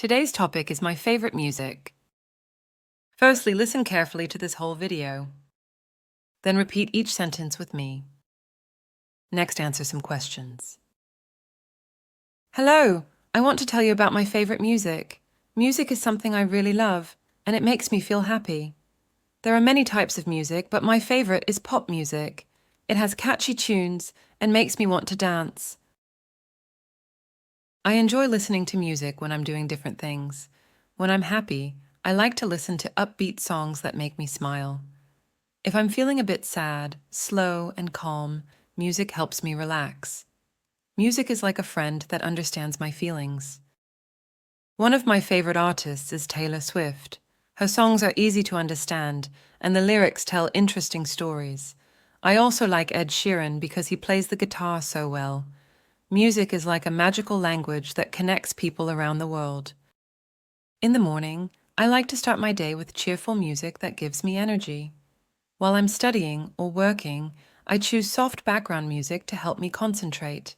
Today's topic is my favorite music. Firstly, listen carefully to this whole video. Then repeat each sentence with me. Next, answer some questions. Hello, I want to tell you about my favorite music. Music is something I really love, and it makes me feel happy. There are many types of music, but my favorite is pop music. It has catchy tunes and makes me want to dance. I enjoy listening to music when I'm doing different things. When I'm happy, I like to listen to upbeat songs that make me smile. If I'm feeling a bit sad, slow, and calm, music helps me relax. Music is like a friend that understands my feelings. One of my favorite artists is Taylor Swift. Her songs are easy to understand, and the lyrics tell interesting stories. I also like Ed Sheeran because he plays the guitar so well. Music is like a magical language that connects people around the world. In the morning, I like to start my day with cheerful music that gives me energy. While I'm studying or working, I choose soft background music to help me concentrate.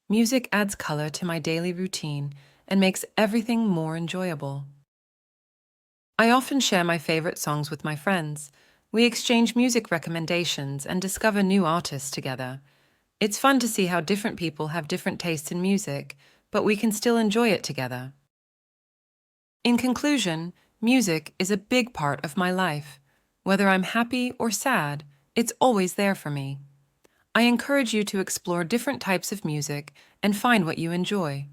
Music adds color to my daily routine and makes everything more enjoyable. I often share my favorite songs with my friends. We exchange music recommendations and discover new artists together. It's fun to see how different people have different tastes in music, but we can still enjoy it together. In conclusion, music is a big part of my life. Whether I'm happy or sad, it's always there for me. I encourage you to explore different types of music and find what you enjoy.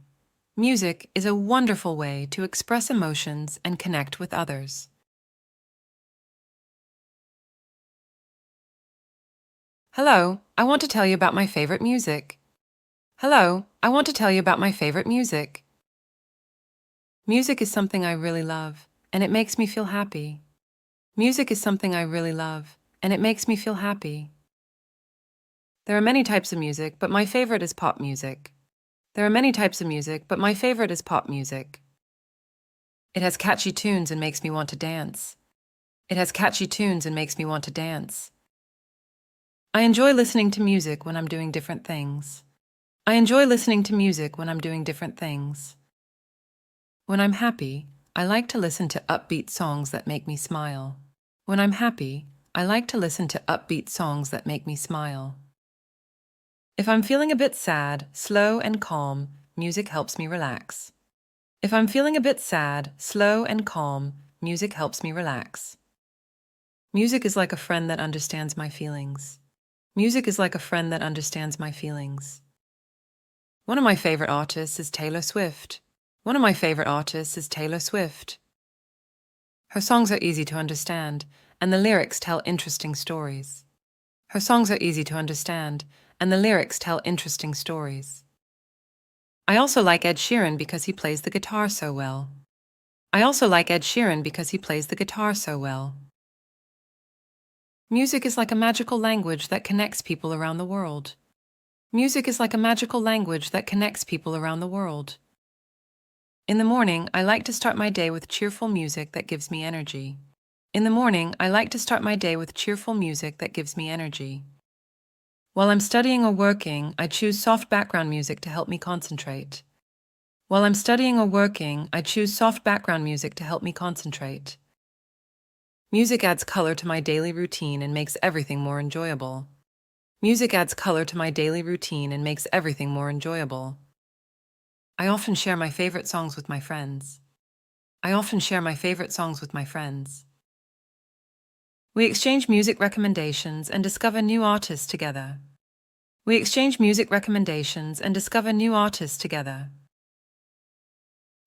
Music is a wonderful way to express emotions and connect with others. Hello, I want to tell you about my favorite music. Hello, I want to tell you about my favorite music. Music is something I really love, and it makes me feel happy. Music is something I really love, and it makes me feel happy. There are many types of music, but my favorite is pop music. There are many types of music, but my favorite is pop music. It has catchy tunes and makes me want to dance. It has catchy tunes and makes me want to dance. I enjoy listening to music when I'm doing different things. I enjoy listening to music when I'm doing different things. When I'm happy, I like to listen to upbeat songs that make me smile. When I'm happy, I like to listen to upbeat songs that make me smile. If I'm feeling a bit sad, slow, and calm, music helps me relax. If I'm feeling a bit sad, slow, and calm, music helps me relax. Music is like a friend that understands my feelings. Music is like a friend that understands my feelings. One of my favorite artists is Taylor Swift. One of my favorite artists is Taylor Swift. Her songs are easy to understand, and the lyrics tell interesting stories. Her songs are easy to understand, and the lyrics tell interesting stories. I also like Ed Sheeran because he plays the guitar so well. I also like Ed Sheeran because he plays the guitar so well. Music is like a magical language that connects people around the world. Music is like a magical language that connects people around the world. In the morning, I like to start my day with cheerful music that gives me energy. In the morning, I like to start my day with cheerful music that gives me energy. While I'm studying or working, I choose soft background music to help me concentrate. While I'm studying or working, I choose soft background music to help me concentrate. Music adds color to my daily routine and makes everything more enjoyable. Music adds color to my daily routine and makes everything more enjoyable. I often share my favorite songs with my friends. I often share my favorite songs with my friends. We exchange music recommendations and discover new artists together. We exchange music recommendations and discover new artists together.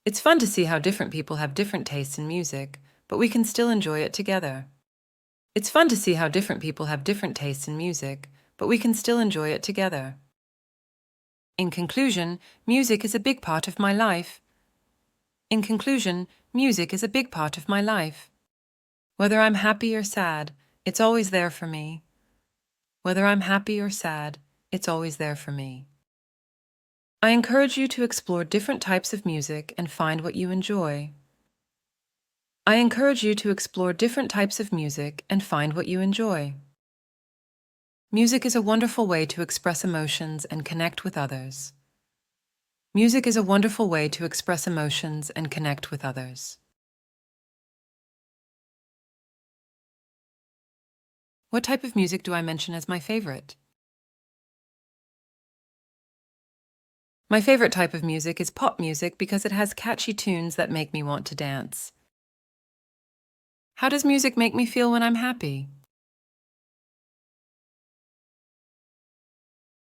It's fun to see how different people have different tastes in music, but we can still enjoy it together. It's fun to see how different people have different tastes in music, but we can still enjoy it together. In conclusion, music is a big part of my life. In conclusion, music is a big part of my life. Whether I'm happy or sad, it's always there for me. Whether I'm happy or sad, it's always there for me. I encourage you to explore different types of music and find what you enjoy. I encourage you to explore different types of music and find what you enjoy. Music is a wonderful way to express emotions and connect with others. Music is a wonderful way to express emotions and connect with others. What type of music do I mention as my favorite? My favorite type of music is pop music because it has catchy tunes that make me want to dance. How does music make me feel when I'm happy?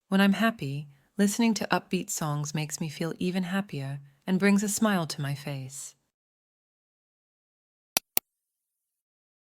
When I'm happy, listening to upbeat songs makes me feel even happier and brings a smile to my face.